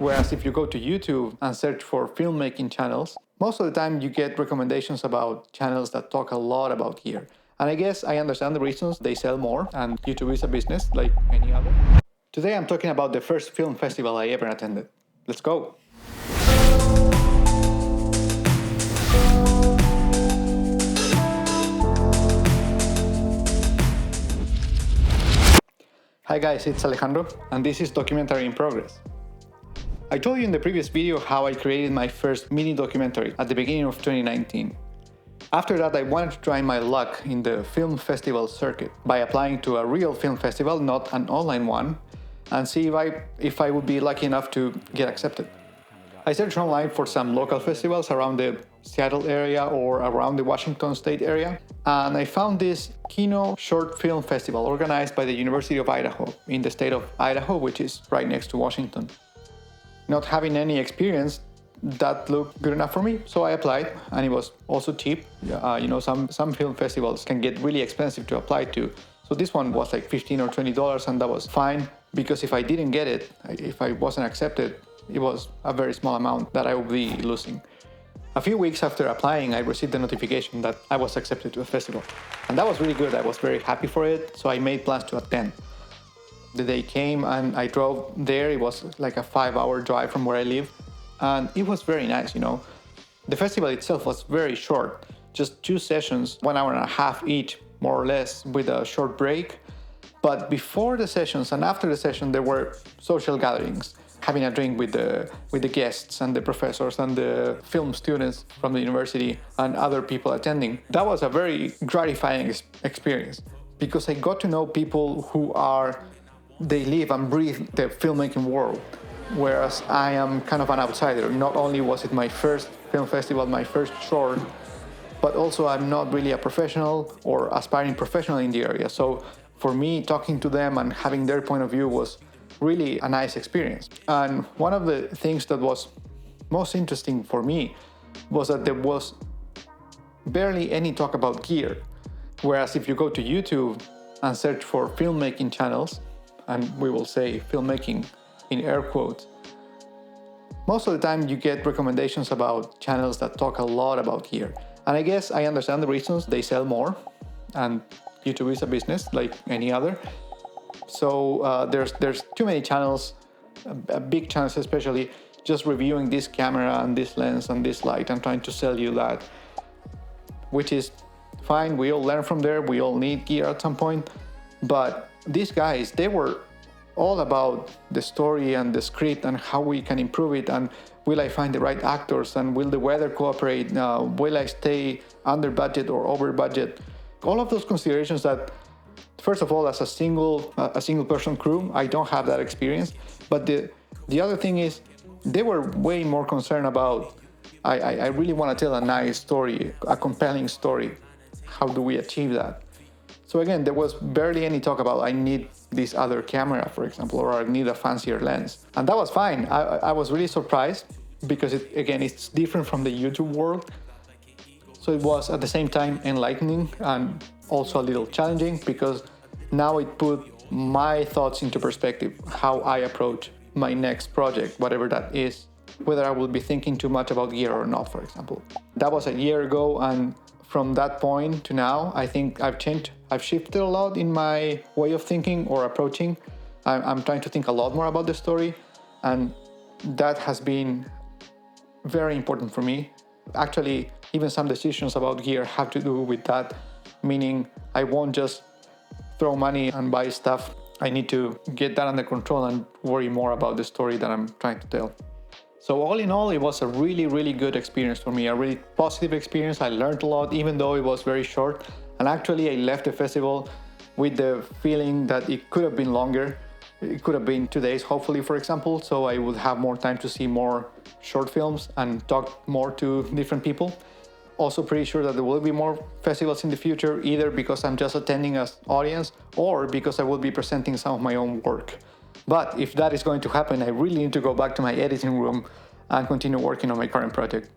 Whereas if you go to YouTube and search for filmmaking channels, most of the time you get recommendations about channels that talk a lot about gear. And I guess I understand the reasons. They sell more, and YouTube is a business like any other. Today I'm talking about the first film festival I ever attended. Let's go. Hi guys, it's Alejandro, and this is Documentary in Progress. I told you in the previous video how I created my first mini documentary at the beginning of 2019. After that, I wanted to try my luck in the film festival circuit by applying to a real film festival, not an online one, and see if I would be lucky enough to get accepted. I searched online for some local festivals around the Seattle area or around the Washington State area, and I found this Kino Short Film Festival organized by the University of Idaho in the state of Idaho, which is right next to Washington. Not having any experience, that looked good enough for me, so I applied, and it was also cheap. Some film festivals can get really expensive to apply to, so this one was like $15 or $20, and that was fine, because if I didn't get it, if I wasn't accepted, it was a very small amount that I would be losing. A few weeks after applying, I received the notification that I was accepted to a festival, and that was really good. I was very happy for it, so I made plans to attend. The day came and I drove there. It was like a 5-hour drive from where I live, and it was very nice, The festival itself was very short, just 2 sessions, 1 hour and a half each, more or less, with a short break. But before the sessions and after the session, there were social gatherings, having a drink with the guests and the professors and the film students from the university and other people attending. That was a very gratifying experience, because I got to know people they live and breathe the filmmaking world, whereas I am kind of an outsider. Not only was it my first film festival, my first short, but also I'm not really a professional or aspiring professional in the area. So for me, talking to them and having their point of view was really a nice experience. And one of the things that was most interesting for me was that there was barely any talk about gear. Whereas if you go to YouTube and search for filmmaking channels, and we will say filmmaking in air quotes, most of the time you get recommendations about channels that talk a lot about gear. And I guess I understand the reasons. They sell more, and YouTube is a business like any other. So there's too many channels, big channels especially, just reviewing this camera and this lens and this light and trying to sell you that, which is fine. We all learn from there. We all need gear at some point. But these guys, they were all about the story and the script and how we can improve it, and will I find the right actors, and will the weather cooperate, will I stay under budget or over budget. All of those considerations that, first of all, as a single person crew, I don't have that experience. But the other thing is, they were way more concerned about, I really want to tell a nice story, a compelling story. How do we achieve that? So again, there was barely any talk about I need this other camera, for example, or I need a fancier lens. And that was fine. I was really surprised, because it's different from the YouTube world. So it was at the same time enlightening and also a little challenging, because now it put my thoughts into perspective, how I approach my next project, whatever that is, whether I will be thinking too much about gear or not, for example. That was a year ago, and from that point to now, I think I've changed. I've shifted a lot in my way of thinking or approaching. I'm trying to think a lot more about the story, and that has been very important for me. Actually, even some decisions about gear have to do with that, meaning I won't just throw money and buy stuff. I need to get that under control and worry more about the story that I'm trying to tell. So all in all, it was a really, really good experience for me, a really positive experience. I learned a lot, even though it was very short. And actually, I left the festival with the feeling that it could have been longer. It could have been 2 days, hopefully, for example, so I would have more time to see more short films and talk more to different people. Also pretty sure that there will be more festivals in the future, either because I'm just attending as audience or because I will be presenting some of my own work. But if that is going to happen, I really need to go back to my editing room and continue working on my current project.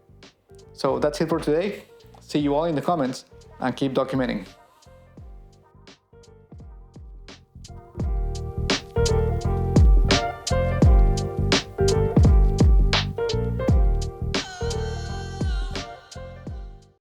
So that's it for today. See you all in the comments, and keep documenting.